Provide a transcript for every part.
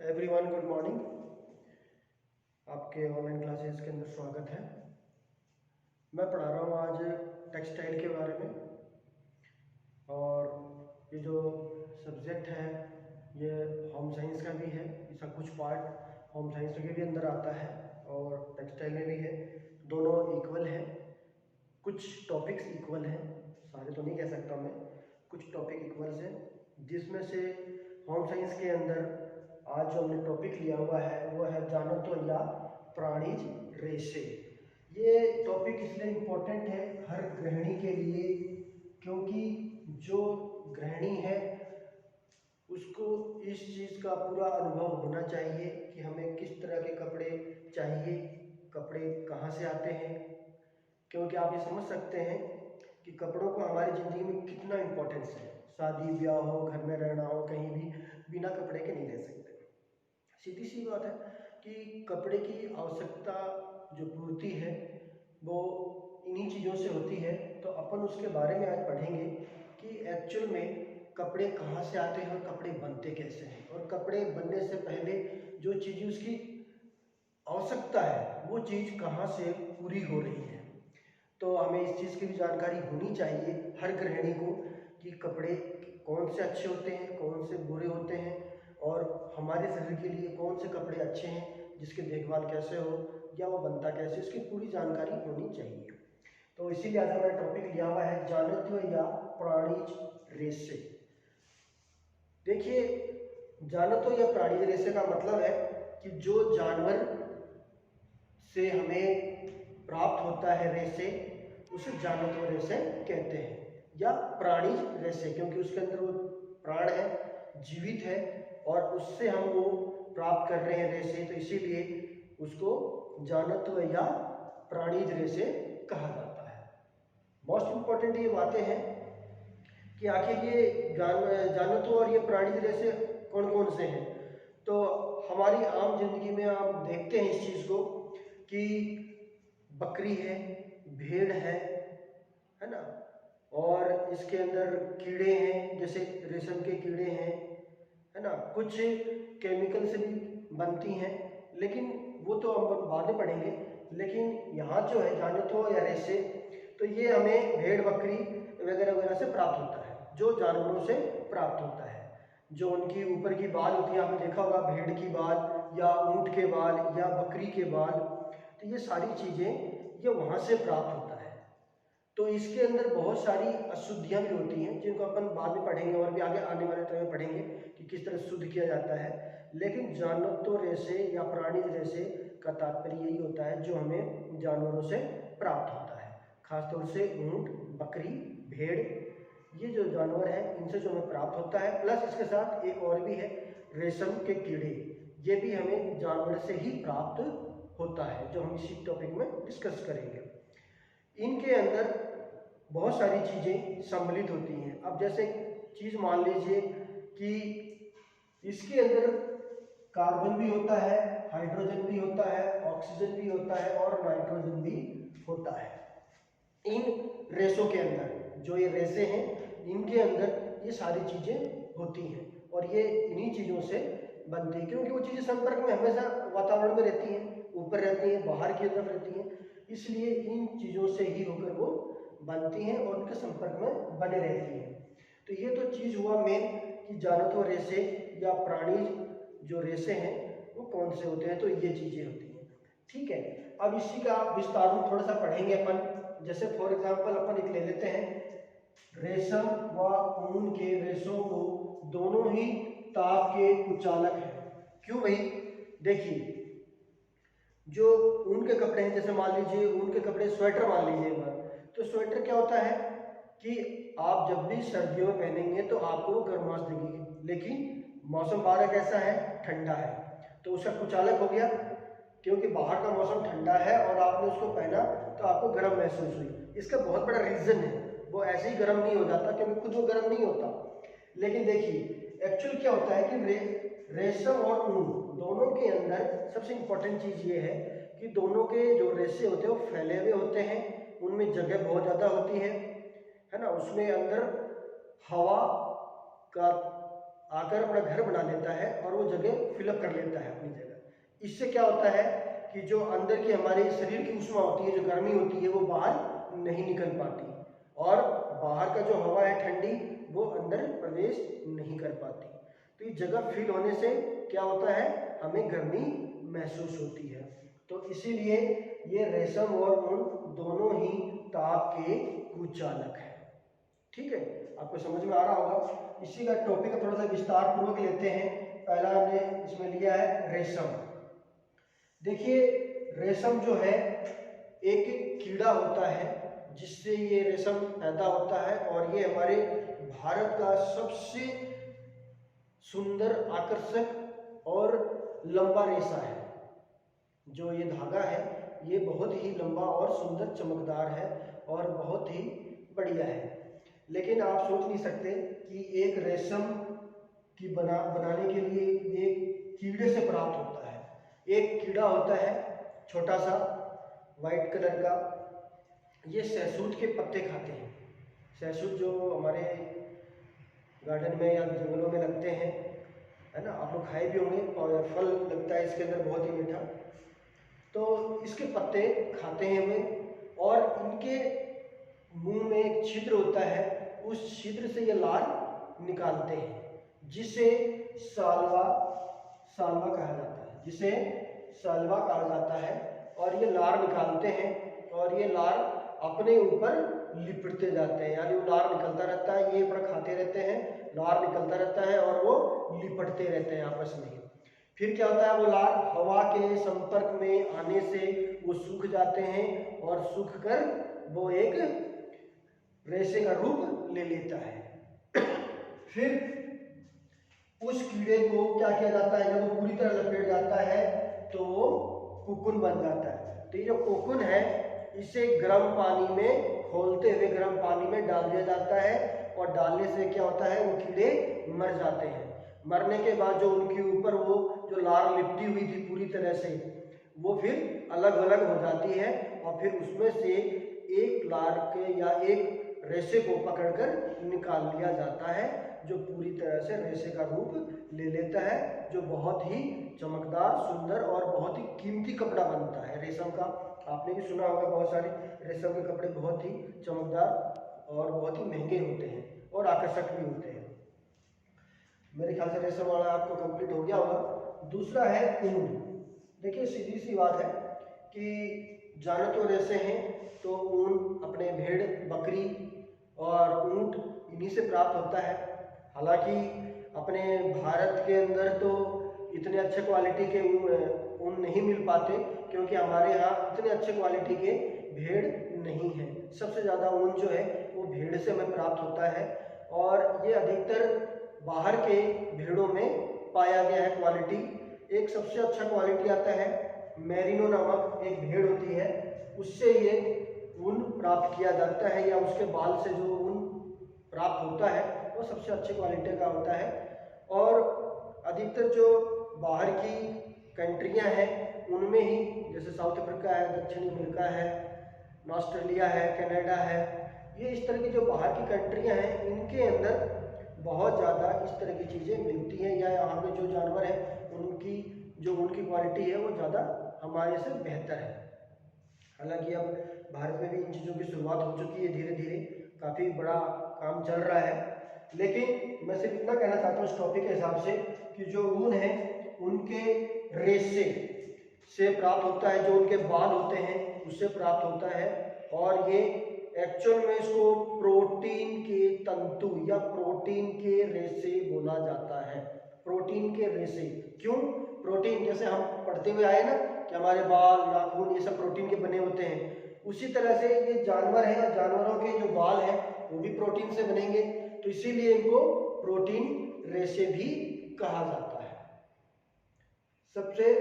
Everyone good morning. आपके online classes के अंदर स्वागत है। मैं पढ़ा रहा हूँ आज टेक्सटाइल के बारे में, और ये जो सब्जेक्ट है ये होम साइंस का भी है। इसका कुछ पार्ट होम साइंस के भी अंदर आता है और टेक्सटाइल में भी है। दोनों इक्वल है, कुछ टॉपिक्स इक्वल हैं, सारे तो नहीं कह सकता मैं, कुछ टॉपिक इक्वल्स हैं। जिसमें से होम साइंस के अंदर आज जो हमने टॉपिक लिया हुआ है वो है जानवरों या प्राणिज रेशे। ये टॉपिक इसलिए इम्पोर्टेंट है हर गृहिणी के लिए, क्योंकि जो गृहिणी है उसको इस चीज़ का पूरा अनुभव होना चाहिए कि हमें किस तरह के कपड़े चाहिए, कपड़े कहाँ से आते हैं। क्योंकि आप ये समझ सकते हैं कि कपड़ों को हमारी ज़िंदगी में कितना इम्पोर्टेंस है। शादी ब्याह हो, घर में रहना हो, कहीं भी बिना कपड़े के नहीं रह सकते। सीधी सी बात है कि कपड़े की आवश्यकता जो पूर्ति है वो इन्हीं चीज़ों से होती है। तो अपन उसके बारे में आज पढ़ेंगे कि एक्चुअल में कपड़े कहाँ से आते हैं और कपड़े बनते कैसे हैं, और कपड़े बनने से पहले जो चीज़ उसकी आवश्यकता है वो चीज़ कहाँ से पूरी हो रही है। तो हमें इस चीज़ की भी जानकारी होनी चाहिए हर गृहिणी को कि कपड़े कौन से अच्छे होते हैं, कौन से बुरे होते हैं, और हमारे शरीर के लिए कौन से कपड़े अच्छे हैं, जिसकी देखभाल कैसे हो या वो बनता कैसे, इसकी पूरी जानकारी होनी चाहिए। तो इसीलिए आज हमारा टॉपिक लिया हुआ है जानत्व या प्राणिज रेशे। देखिए, जानत्व या प्राणिज रेशे का मतलब है कि जो जानवर से हमें प्राप्त होता है रेशे उसे जानत्व रेशे कहते हैं, या प्राणिज रेशे, क्योंकि उसके अंदर वो प्राण है, जीवित है, और उससे हम वो प्राप्त कर रहे हैं रेशे, तो इसीलिए उसको जानत्व या प्राणिज रेशे कहा जाता है। मोस्ट इम्पॉर्टेंट ये बातें हैं कि आखिर ये जानत्व और ये प्राणिज रेशे कौन कौन से हैं। तो हमारी आम जिंदगी में आप देखते हैं इस चीज़ को कि बकरी है, भेड़ है ना, और इसके अंदर कीड़े हैं, जैसे रेशम के कीड़े हैं, है ना, कुछ केमिकल से भी बनती हैं, लेकिन वो तो हम बाद में पढ़ेंगे। लेकिन यहाँ जो है जानत्व या रेशे, तो ये हमें भेड़ बकरी वगैरह वगैरह से प्राप्त होता है, जो जानवरों से प्राप्त होता है। जो उनकी ऊपर की बाल होती है, आपने देखा होगा भेड़ की बाल या ऊंट के बाल या बकरी के बाल, तो ये सारी चीज़ें ये वहाँ से प्राप्त होता है। तो इसके अंदर बहुत सारी अशुद्धियाँ भी होती हैं जिनको अपन बाद में पढ़ेंगे, और भी आगे आने वाले टाइम में पढ़ेंगे कि किस तरह शुद्ध किया जाता है। लेकिन जानत्व रेशे या प्राणिज रेशे का तात्पर्य यही होता है जो हमें जानवरों से प्राप्त होता है, खासतौर से ऊंट, बकरी, भेड़, ये जो जानवर है इनसे जो हमें प्राप्त होता है। प्लस इसके साथ एक और भी है, रेशम के कीड़े, ये भी हमें जानवर से ही प्राप्त होता है, जो हम इसी टॉपिक में डिस्कस करेंगे। इनके अंदर बहुत सारी चीज़ें सम्मिलित होती हैं। अब जैसे चीज़ मान लीजिए कि इसके अंदर कार्बन भी होता है, हाइड्रोजन भी होता है, ऑक्सीजन भी होता है और नाइट्रोजन भी होता है। इन रेशों के अंदर जो ये रेशे हैं इनके अंदर ये सारी चीज़ें होती हैं, और ये इन्हीं चीज़ों से बनती है, क्योंकि वो चीज़ें संपर्क में हमेशा वातावरण में रहती हैं, ऊपर रहती हैं, बाहर की तरफ रहती हैं, इसलिए इन चीज़ों से ही होकर वो बनती हैं और उनके संपर्क में बने रहती हैं। तो ये तो चीज़ हुआ मेन कि जानत्व रेशे या प्राणिज जो रेशे हैं वो कौन से होते हैं, तो ये चीज़ें होती हैं। ठीक है, अब इसी का विस्तार में थोड़ा सा पढ़ेंगे अपन। जैसे फॉर एग्जांपल अपन एक ले लेते हैं, रेशम व ऊन के रेशों को दोनों ही ताप के कुचालक हैं। क्यों भाई? देखिए, जो ऊन के कपड़े हैं, जैसे मान लीजिए ऊन के कपड़े, स्वेटर मान लीजिए एक बार, तो स्वेटर क्या होता है कि आप जब भी सर्दियों में पहनेंगे तो आपको गर्माहट लगेगी, लेकिन मौसम बाहर कैसा है, ठंडा है, तो उसका कुचालक हो गया, क्योंकि बाहर का मौसम ठंडा है और आपने उसको पहना तो आपको गर्म महसूस हुई। इसका बहुत बड़ा रीज़न है, वो ऐसे ही गर्म नहीं हो जाता क्योंकि खुद वो गर्म नहीं होता। लेकिन देखिए एक्चुअल क्या होता है कि रेशम और ऊन दोनों के अंदर सबसे इंपॉर्टेंट चीज़ ये है कि दोनों के जो रेशे होते हैं वो फैले हुए होते हैं, उनमें जगह बहुत ज़्यादा होती है ना, उसमें अंदर हवा का आकर अपना घर बना लेता है और वो जगह फिलअप कर लेता है अपनी जगह। इससे क्या होता है कि जो अंदर की हमारे शरीर की ऊष्मा होती है, जो गर्मी होती है, वो बाहर नहीं निकल पाती और बाहर का जो हवा है ठंडी वो अंदर प्रवेश नहीं कर पाती। तो ये जगह फिल होने से क्या होता है, हमें गर्मी महसूस होती है। तो इसीलिए ये रेशम और ऊन दोनों ही ताप के कुचालक है। ठीक है, आपको समझ में आ रहा होगा। इसी का टॉपिक थोड़ा सा विस्तार पूर्वक लेते हैं। पहला हमने इसमें लिया है रेशम। देखिए, रेशम जो है एक कीड़ा होता है जिससे ये रेशम पैदा होता है और ये हमारे भारत का सबसे सुंदर, आकर्षक और लंबा रेशा है। जो ये धागा है ये बहुत ही लंबा और सुंदर, चमकदार है और बहुत ही बढ़िया है। लेकिन आप सोच नहीं सकते कि एक रेशम की बनाने के लिए ये कीड़े से प्राप्त होता है। एक कीड़ा होता है छोटा सा वाइट कलर का, ये सहसूत के पत्ते खाते हैं। सहसूत जो हमारे गार्डन में या जंगलों में लगते हैं, है ना, आप लोग खाए भी होंगे और फल लगता है इसके अंदर बहुत ही मीठा। तो इसके पत्ते खाते हैं वे और इनके मुंह में एक छिद्र होता है, उस छिद्र से ये लार निकालते हैं जिसे सालवा कहा जाता है, जिसे सालवा कहा जाता है। और ये लार निकालते हैं और ये लार अपने ऊपर लिपटते जाते हैं, यानी वो लार निकलता रहता है, ये अपना खाते रहते हैं, लार निकलता रहता है और वो लिपटते रहते हैं आपस में। फिर क्या होता है, वो लार हवा के संपर्क में आने से वो सूख जाते हैं और सूख कर वो एक रेशे का रूप ले लेता है। फिर उस कीड़े को क्या किया जाता है, जब वो पूरी तरह लपेट जाता है तो वो कोकून बन जाता है। तो ये जो कोकून है इसे गर्म पानी में खोलते हुए गर्म पानी में डाल दिया जाता है और डालने से क्या होता है, वो कीड़े मर जाते हैं। मरने के बाद जो उनके ऊपर वो जो लार लिपटी हुई थी पूरी तरह से, वो फिर अलग अलग हो जाती है और फिर उसमें से एक लार के या एक रेशे को पकड़कर निकाल लिया जाता है, जो पूरी तरह से रेशे का रूप ले लेता है, जो बहुत ही चमकदार, सुंदर और बहुत ही कीमती कपड़ा बनता है रेशम का। आपने भी सुना होगा, बहुत सारे रेशम के कपड़े बहुत ही चमकदार और बहुत ही महंगे होते हैं और आकर्षक भी होते हैं। मेरे ख्याल से रेशम वाला आपको कंप्लीट हो गया होगा। दूसरा है ऊन। देखिए, सीधी सी बात है कि जाने तो रेशे हैं तो ऊन अपने भेड़, बकरी और ऊंट इन्हीं से प्राप्त होता है। हालांकि अपने भारत के अंदर तो इतने अच्छे क्वालिटी के ऊन नहीं मिल पाते, क्योंकि हमारे यहाँ इतने अच्छे क्वालिटी के भेड़ नहीं है। सबसे ज़्यादा ऊन जो है वो भेड़ से हमें प्राप्त होता है और ये अधिकतर बाहर के भेड़ों में पाया गया है क्वालिटी। एक सबसे अच्छा क्वालिटी आता है, मेरिनो नामक एक भेड़ होती है, उससे ये ऊन प्राप्त किया जाता है या उसके बाल से जो ऊन प्राप्त होता है वो सबसे अच्छे क्वालिटी का होता है। और अधिकतर जो बाहर की कंट्रियां हैं उनमें ही, जैसे साउथ अफ्रीका है, दक्षिणी अमेरिका है, ऑस्ट्रेलिया है, कनाडा है, ये इस तरह की जो बाहर की कंट्रियां हैं इनके अंदर बहुत ज़्यादा इस तरह की चीज़ें मिलती हैं, या यहाँ पे जो जानवर हैं उनकी जो उनकी क्वालिटी है वो ज़्यादा हमारे से बेहतर है। हालांकि अब भारत में भी इन चीज़ों की शुरुआत हो चुकी है, धीरे धीरे काफ़ी बड़ा काम चल रहा है। लेकिन मैं सिर्फ इतना कहना चाहता हूँ इस टॉपिक के हिसाब से कि जो ऊन है उनके रेशे से प्राप्त होता है, जो उनके बाल होते हैं उससे प्राप्त होता है। और ये एक्चुअल में इसको प्रोटीन के तंतु या प्रोटीन के रेशे बोला जाता है। प्रोटीन के रेशे क्यों? प्रोटीन, जैसे हम पढ़ते हुए आए ना कि हमारे बाल, नाखून, ये सब प्रोटीन के बने होते हैं, उसी तरह से ये जानवर हैं और जानवरों के जो बाल हैं वो भी प्रोटीन से बनेंगे, तो इसीलिए इनको प्रोटीन रेशे भी कहा जाता है। सबसे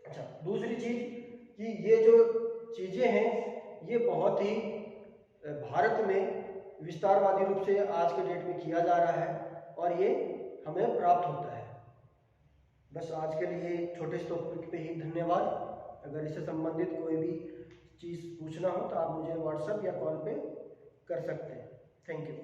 अच्छा, दूसरी चीज कि ये जो चीजें हैं ये बहुत ही भारत में विस्तारवादी रूप से आज के डेट में किया जा रहा है और ये हमें प्राप्त होता है। बस आज के लिए छोटे से टॉपिक पे ही धन्यवाद। अगर इससे संबंधित कोई भी चीज़ पूछना हो तो आप मुझे व्हाट्सएप या कॉल पे कर सकते हैं। Thank you.